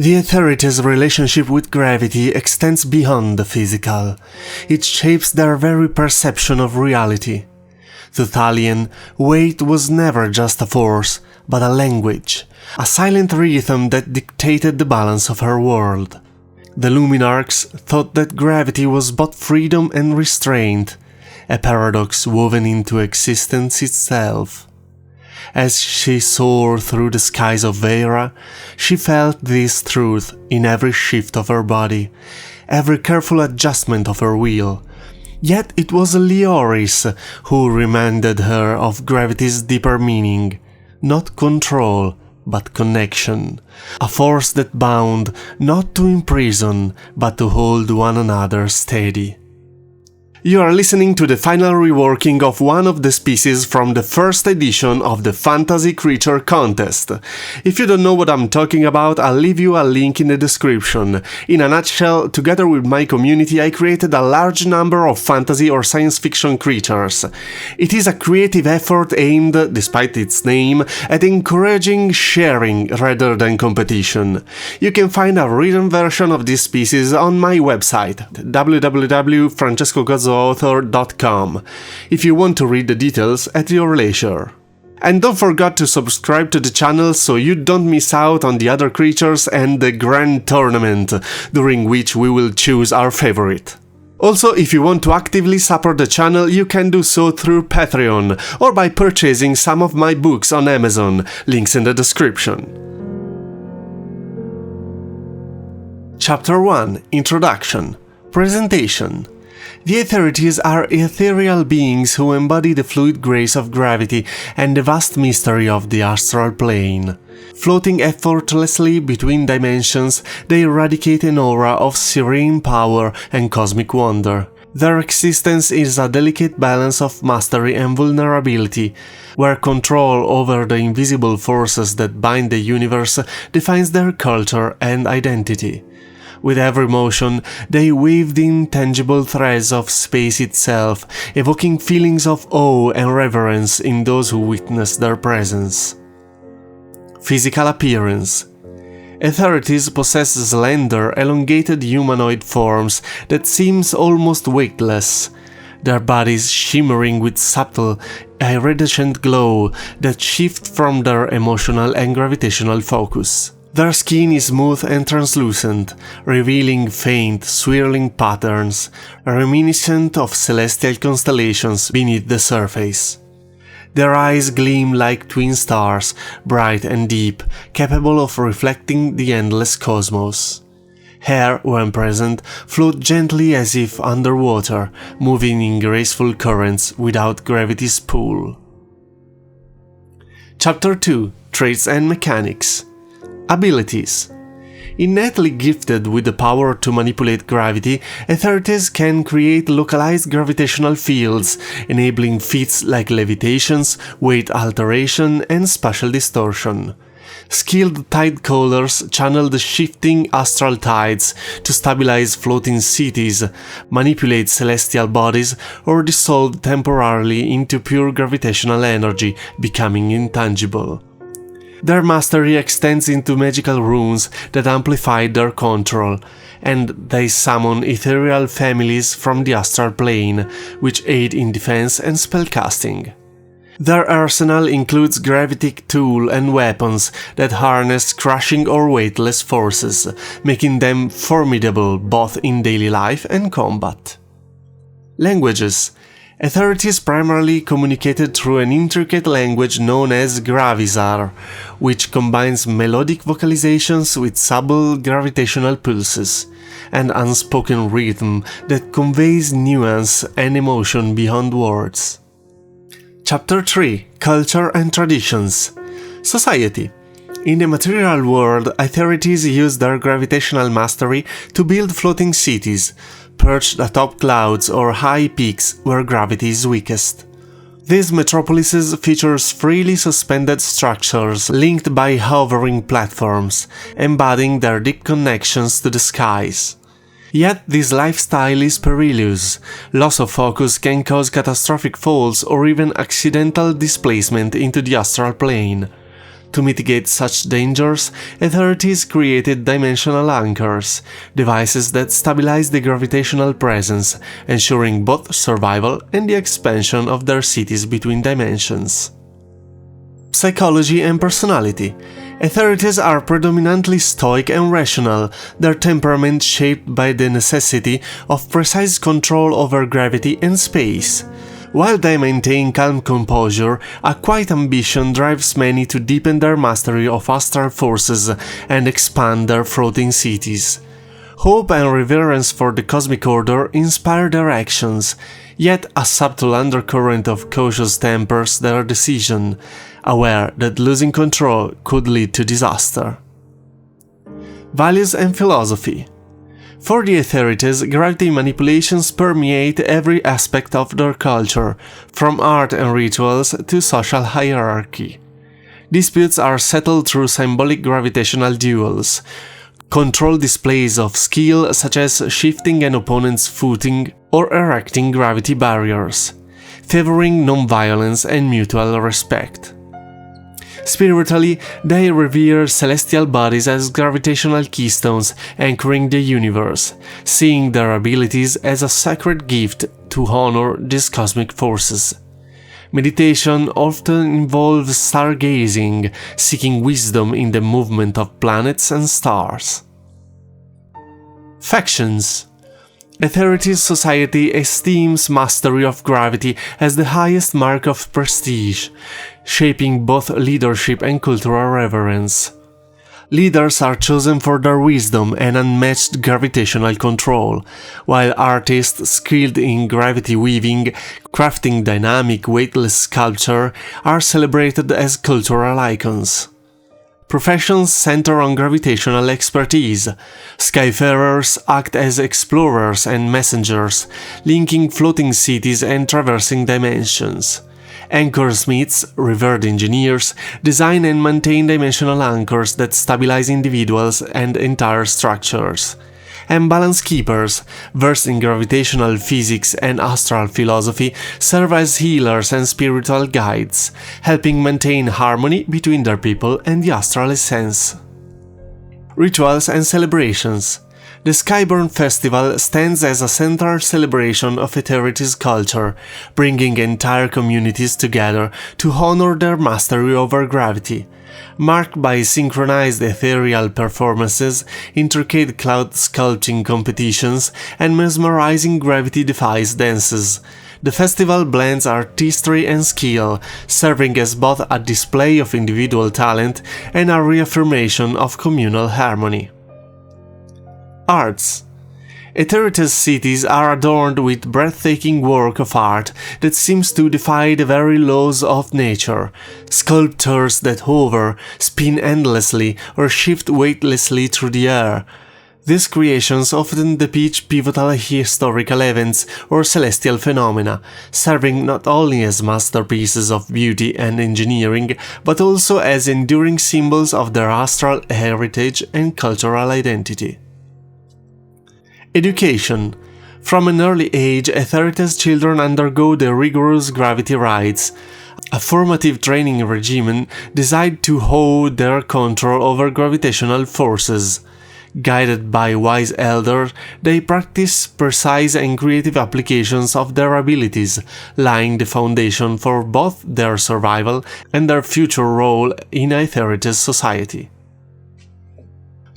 The Aetherites' relationship with gravity extends beyond the physical. It shapes their very perception of reality. To Thalian, weight was never just a force, but a language, a silent rhythm that dictated the balance of her world. The Luminarchs thought that gravity was both freedom and restraint, a paradox woven into existence itself. As she soared through the skies of Vera, she felt this truth in every shift of her body, every careful adjustment of her will. Yet it was Leoris who reminded her of gravity's deeper meaning, not control, but connection, a force that bound not to imprison, but to hold one another steady. You are listening to the final reworking of one of the species from the first edition of the Fantasy Creature Contest. If you don't know what I'm talking about, I'll leave you a link in the description. In a nutshell, together with my community, I created a large number of fantasy or science fiction creatures. It is a creative effort aimed, despite its name, at encouraging sharing rather than competition. You can find a written version of this species on my website, www.francescogozzo.com, if you want to read the details at your leisure. And don't forget to subscribe to the channel so you don't miss out on the other creatures and the grand tournament, during which we will choose our favorite. Also, if you want to actively support the channel, you can do so through Patreon or by purchasing some of my books on Amazon, links in the description. Chapter 1 Introduction Presentation. The Aetherites are ethereal beings who embody the fluid grace of gravity and the vast mystery of the astral plane. Floating effortlessly between dimensions, they eradicate an aura of serene power and cosmic wonder. Their existence is a delicate balance of mastery and vulnerability, where control over the invisible forces that bind the universe defines their culture and identity. With every motion, they weave the intangible threads of space itself, evoking feelings of awe and reverence in those who witness their presence. Physical appearance. Aetherites possess slender, elongated humanoid forms that seems almost weightless, their bodies shimmering with subtle, iridescent glow that shift from their emotional and gravitational focus. Their skin is smooth and translucent, revealing faint, swirling patterns, reminiscent of celestial constellations beneath the surface. Their eyes gleam like twin stars, bright and deep, capable of reflecting the endless cosmos. Hair, when present, float gently as if underwater, moving in graceful currents without gravity's pull. Chapter 2 Traits and Mechanics. Abilities. Innately gifted with the power to manipulate gravity, Aetherites can create localized gravitational fields, enabling feats like levitations, weight alteration, and spatial distortion. Skilled tide callers channel the shifting astral tides to stabilize floating cities, manipulate celestial bodies, or dissolve temporarily into pure gravitational energy, becoming intangible. Their mastery extends into magical runes that amplify their control, and they summon ethereal families from the astral plane, which aid in defense and spellcasting. Their arsenal includes gravitic tools and weapons that harness crushing or weightless forces, making them formidable both in daily life and combat. Languages. Aetherites primarily communicated through an intricate language known as Gravisar, which combines melodic vocalizations with subtle gravitational pulses, and unspoken rhythm that conveys nuance and emotion beyond words. Chapter 3 Culture and Traditions. Society. In the material world, Aetherites use their gravitational mastery to build floating cities, perched atop clouds or high peaks where gravity is weakest. These metropolises feature freely suspended structures linked by hovering platforms, embodying their deep connections to the skies. Yet this lifestyle is perilous. Loss of focus can cause catastrophic falls or even accidental displacement into the astral plane. To mitigate such dangers, Aetherites created dimensional anchors, devices that stabilize the gravitational presence, ensuring both survival and the expansion of their cities between dimensions. Psychology and personality. Aetherites are predominantly stoic and rational, their temperament shaped by the necessity of precise control over gravity and space. While they maintain calm composure, a quiet ambition drives many to deepen their mastery of astral forces and expand their floating cities. Hope and reverence for the cosmic order inspire their actions, yet a subtle undercurrent of cautious tempers their decision, aware that losing control could lead to disaster. Values and philosophy. For the Aetherites, gravity manipulations permeate every aspect of their culture, from art and rituals to social hierarchy. Disputes are settled through symbolic gravitational duels, controlled displays of skill such as shifting an opponent's footing or erecting gravity barriers, favoring non-violence and mutual respect. Spiritually, they revere celestial bodies as gravitational keystones anchoring the universe, seeing their abilities as a sacred gift to honor these cosmic forces. Meditation often involves stargazing, seeking wisdom in the movement of planets and stars. Factions. Aetherites society esteems mastery of gravity as the highest mark of prestige, shaping both leadership and cultural reverence. Leaders are chosen for their wisdom and unmatched gravitational control, while artists skilled in gravity weaving, crafting dynamic, weightless sculpture, are celebrated as cultural icons. Professions center on gravitational expertise. Skyfarers act as explorers and messengers, linking floating cities and traversing dimensions. Anchorsmiths, revered engineers, design and maintain dimensional anchors that stabilize individuals and entire structures. And balance keepers, versed in gravitational physics and astral philosophy, serve as healers and spiritual guides, helping maintain harmony between their people and the astral essence. Rituals and celebrations. The Skyborn Festival stands as a central celebration of Aetherites culture, bringing entire communities together to honor their mastery over gravity. Marked by synchronized ethereal performances, intricate cloud sculpting competitions, and mesmerizing gravity-defies dances. The festival blends artistry and skill, serving as both a display of individual talent and a reaffirmation of communal harmony. Arts. Aetherites cities are adorned with breathtaking work of art that seems to defy the very laws of nature. Sculptures that hover, spin endlessly, or shift weightlessly through the air. These creations often depict pivotal historical events or celestial phenomena, serving not only as masterpieces of beauty and engineering, but also as enduring symbols of their astral heritage and cultural identity. Education. From an early age, Aetherites children undergo the rigorous gravity rites, a formative training regimen designed to hold their control over gravitational forces. Guided by wise elders, they practice precise and creative applications of their abilities, laying the foundation for both their survival and their future role in Aetherites society.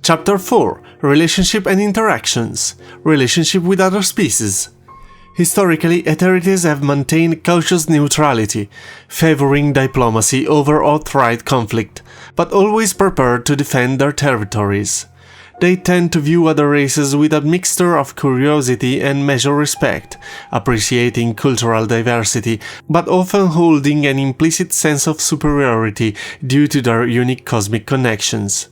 Chapter 4. Relationship and Interactions. Relationship with other species. Historically, Aetherites have maintained cautious neutrality, favoring diplomacy over outright conflict, but always prepared to defend their territories. They tend to view other races with a mixture of curiosity and measured respect, appreciating cultural diversity, but often holding an implicit sense of superiority due to their unique cosmic connections.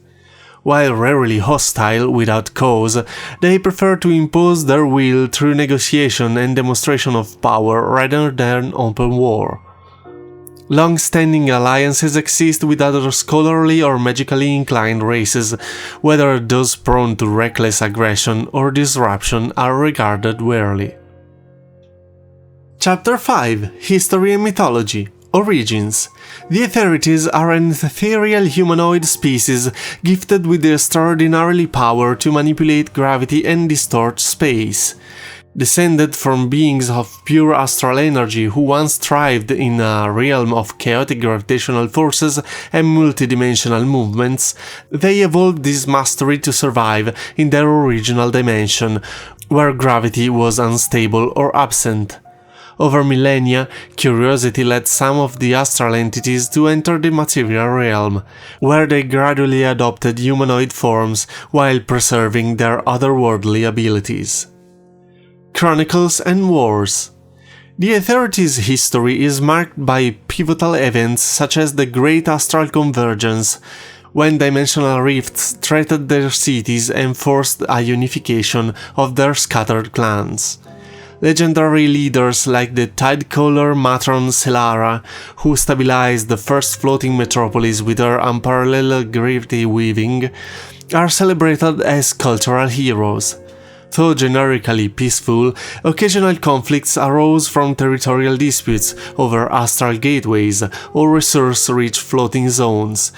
While rarely hostile without cause, they prefer to impose their will through negotiation and demonstration of power rather than open war. Long-standing alliances exist with other scholarly or magically inclined races, whether those prone to reckless aggression or disruption are regarded warily. Chapter 5. History and Mythology. Origins. The Aetherites are an ethereal humanoid species gifted with the extraordinary power to manipulate gravity and distort space. Descended from beings of pure astral energy who once thrived in a realm of chaotic gravitational forces and multidimensional movements, they evolved this mastery to survive in their original dimension, where gravity was unstable or absent. Over millennia, curiosity led some of the astral entities to enter the material realm, where they gradually adopted humanoid forms while preserving their otherworldly abilities. Chronicles and Wars. The Aetherites' history is marked by pivotal events such as the Great Astral Convergence, when dimensional rifts threatened their cities and forced a unification of their scattered clans. Legendary leaders like the Tidecaller matron Selara, who stabilized the first floating metropolis with her unparalleled gravity weaving, are celebrated as cultural heroes. Though generically peaceful, occasional conflicts arose from territorial disputes over astral gateways or resource-rich floating zones.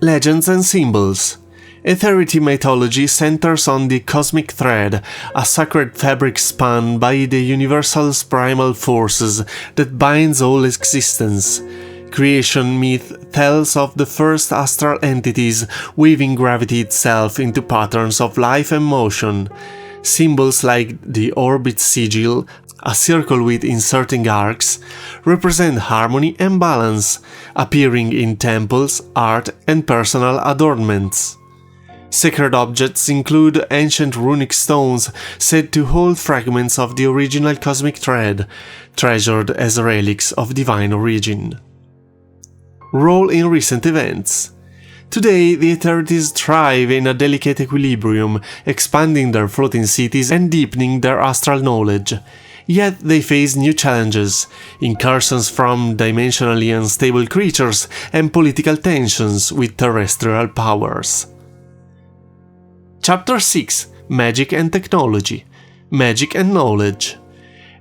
Legends and Symbols. Aetherite mythology centers on the cosmic thread, a sacred fabric spun by the universal's primal forces that binds all existence. Creation myth tells of the first astral entities weaving gravity itself into patterns of life and motion. Symbols like the orbit sigil, a circle with inserting arcs, represent harmony and balance, appearing in temples, art, and personal adornments. Sacred objects include ancient runic stones said to hold fragments of the original cosmic thread, treasured as relics of divine origin. Role in recent events. Today, the Aetherites thrive in a delicate equilibrium, expanding their floating cities and deepening their astral knowledge. Yet they face new challenges, incursions from dimensionally unstable creatures and political tensions with terrestrial powers. Chapter 6. Magic and Technology. Magic and Knowledge.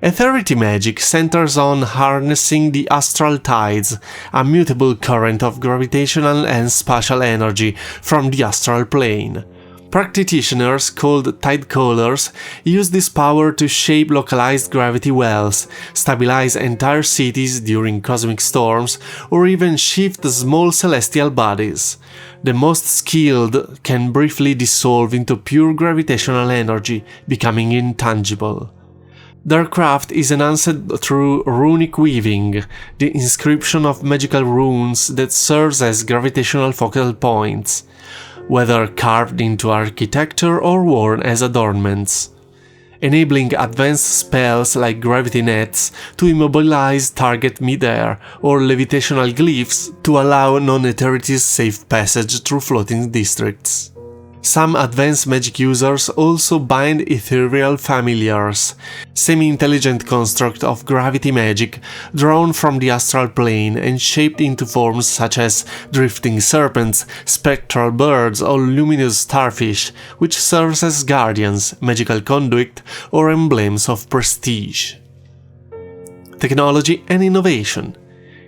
Aetherite magic centers on harnessing the astral tides, a mutable current of gravitational and spatial energy from the astral plane. Practitioners, called Tidecallers, use this power to shape localized gravity wells, stabilize entire cities during cosmic storms, or even shift small celestial bodies. The most skilled can briefly dissolve into pure gravitational energy, becoming intangible. Their craft is enhanced through runic weaving, the inscription of magical runes that serves as gravitational focal points, whether carved into architecture or worn as adornments, enabling advanced spells like gravity nets to immobilize target midair, or levitational glyphs to allow non-Aetherites safe passage through floating districts. Some advanced magic users also bind ethereal familiars, semi-intelligent construct of gravity magic drawn from the astral plane and shaped into forms such as drifting serpents, spectral birds, or luminous starfish, which serves as guardians, magical conduit, or emblems of prestige. Technology and innovation.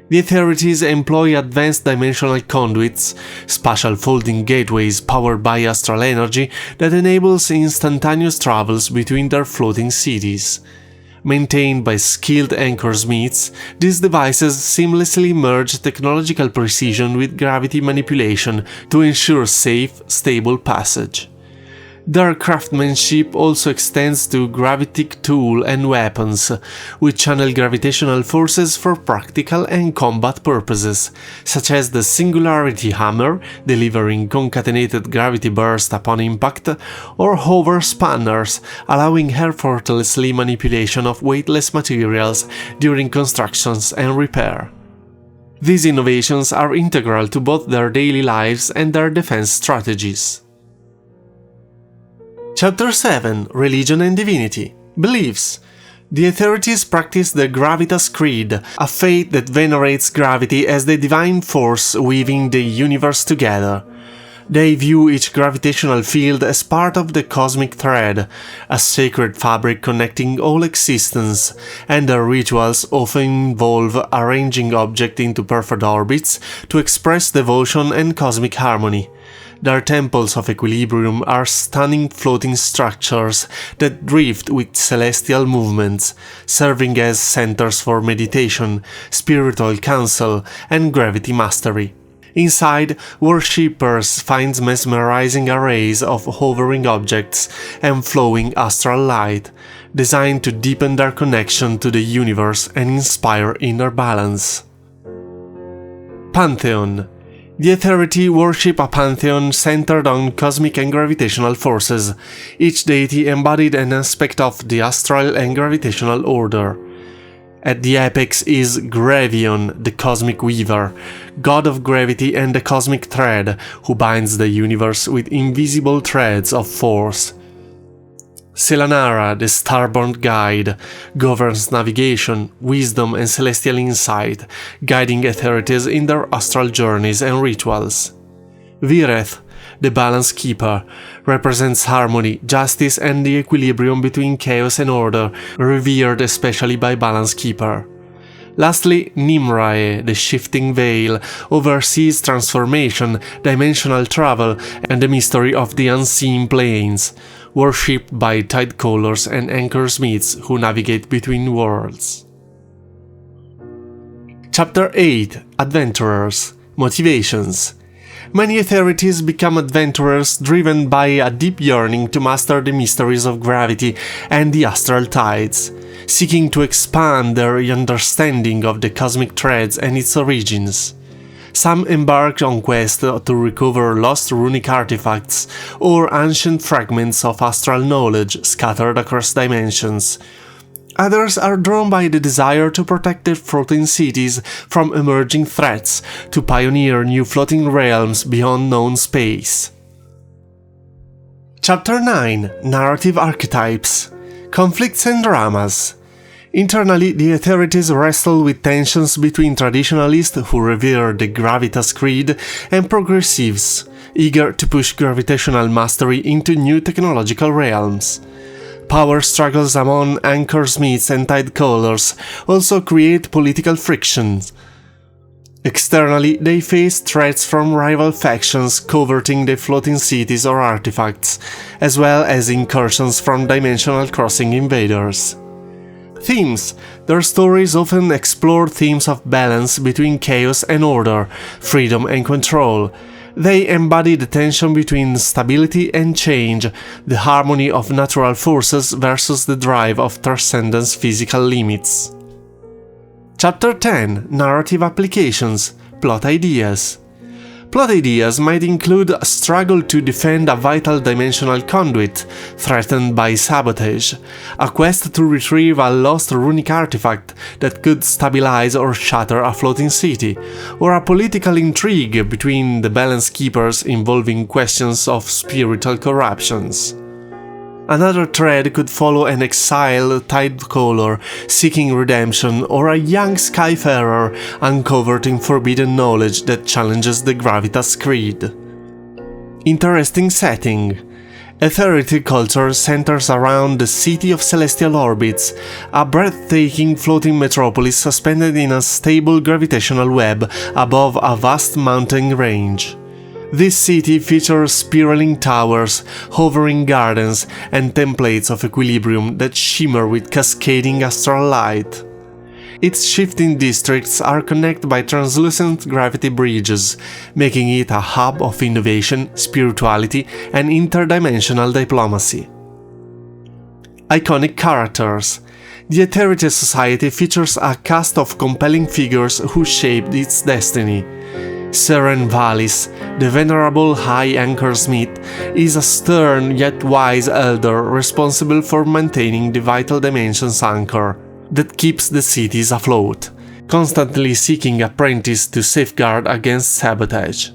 The Aetherites employ advanced dimensional conduits, spatial folding gateways powered by astral energy that enables instantaneous travels between their floating cities. Maintained by skilled anchor smiths, these devices seamlessly merge technological precision with gravity manipulation to ensure safe, stable passage. Their craftsmanship also extends to gravitic tools and weapons, which channel gravitational forces for practical and combat purposes, such as the Singularity Hammer, delivering concatenated gravity burst upon impact, or hover spanners, allowing effortlessly manipulation of weightless materials during constructions and repair. These innovations are integral to both their daily lives and their defense strategies. Chapter 7. Religion and Divinity. Beliefs. The Aetherites practice the Gravitas Creed, a faith that venerates gravity as the divine force weaving the universe together. They view each gravitational field as part of the cosmic thread, a sacred fabric connecting all existence, and their rituals often involve arranging objects into perfect orbits to express devotion and cosmic harmony. Their temples of equilibrium are stunning floating structures that drift with celestial movements, serving as centers for meditation, spiritual counsel, and gravity mastery. Inside, worshippers find mesmerizing arrays of hovering objects and flowing astral light, designed to deepen their connection to the universe and inspire inner balance. Pantheon. The Aetherites worship a pantheon centered on cosmic and gravitational forces. Each deity embodied an aspect of the astral and gravitational order. At the apex is Gravion, the cosmic weaver, god of gravity and the cosmic thread, who binds the universe with invisible threads of force. Selanara, the starborn guide, governs navigation, wisdom and celestial insight, guiding Aetherites in their astral journeys and rituals. Vireth, the balance keeper, represents harmony, justice and the equilibrium between chaos and order, revered especially by Balance Keeper. Lastly, Nimrae, the shifting veil, oversees transformation, dimensional travel, and the mystery of the unseen planes, worshipped by tide callers and anchor smiths who navigate between worlds. Chapter 8. Adventurers. Motivations. Many Aetherites become adventurers driven by a deep yearning to master the mysteries of gravity and the astral tides, seeking to expand their understanding of the cosmic threads and its origins. Some embark on quests to recover lost runic artifacts or ancient fragments of astral knowledge scattered across dimensions. Others are drawn by the desire to protect their floating cities from emerging threats, to pioneer new floating realms beyond known space. Chapter 9. Narrative Archetypes. Conflicts and Dramas. Internally, the Aetherites wrestle with tensions between traditionalists who revere the Gravitas Creed and progressives, eager to push gravitational mastery into new technological realms. Power struggles among anchor smiths and tide callers also create political frictions. Externally, they face threats from rival factions coveting the floating cities or artifacts, as well as incursions from dimensional crossing invaders. Themes. Their stories often explore themes of balance between chaos and order, freedom and control. They embody the tension between stability and change, the harmony of natural forces versus the drive of transcendence physical limits. Chapter 10. Narrative Applications. Plot Ideas. Plot ideas might include a struggle to defend a vital dimensional conduit threatened by sabotage, a quest to retrieve a lost runic artifact that could stabilize or shatter a floating city, or a political intrigue between the balance keepers involving questions of spiritual corruptions. Another thread could follow an exiled tidecaller seeking redemption or a young skyfarer uncovering forbidden knowledge that challenges the Gravitas Creed. Interesting setting. Aetherite culture centers around the City of Celestial Orbits, a breathtaking floating metropolis suspended in a stable gravitational web above a vast mountain range. This city features spiraling towers, hovering gardens, and templates of equilibrium that shimmer with cascading astral light. Its shifting districts are connected by translucent gravity bridges, making it a hub of innovation, spirituality, and interdimensional diplomacy. Iconic characters. The Aetherites society features a cast of compelling figures who shaped its destiny. Serene Valis, the venerable high anchor smith, is a stern yet wise elder responsible for maintaining the vital dimensions anchor that keeps the cities afloat, constantly seeking apprentices to safeguard against sabotage.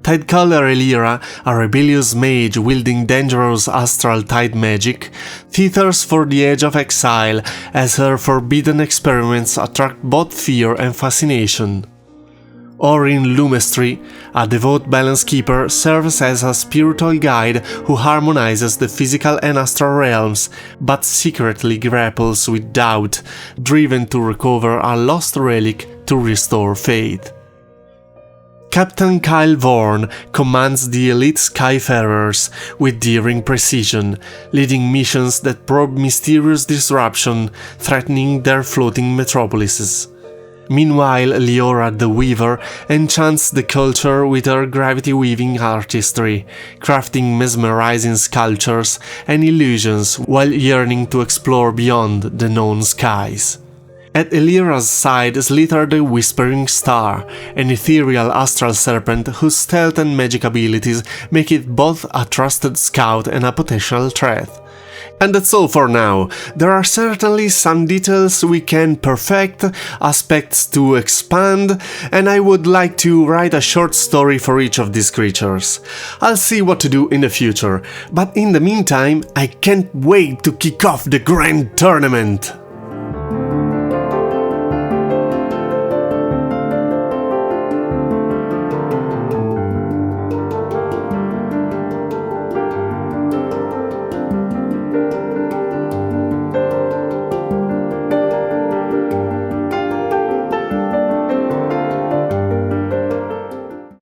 Tidecaller Elira, a rebellious mage wielding dangerous astral tide magic, thithers for the edge of exile as her forbidden experiments attract both fear and fascination. Or in Lumestry, a devout balance keeper serves as a spiritual guide who harmonizes the physical and astral realms, but secretly grapples with doubt, driven to recover a lost relic to restore faith. Captain Kyle Vorn commands the elite Skyfarers with daring precision, leading missions that probe mysterious disruption threatening their floating metropolises. Meanwhile, Leora the Weaver enchants the culture with her gravity-weaving artistry, crafting mesmerizing sculptures and illusions while yearning to explore beyond the known skies. At Elira's side slither the Whispering Star, an ethereal astral serpent whose stealth and magic abilities make it both a trusted scout and a potential threat. And that's all for now. There are certainly some details we can perfect, aspects to expand, and I would like to write a short story for each of these creatures. I'll see what to do in the future, but in the meantime, I can't wait to kick off the grand tournament!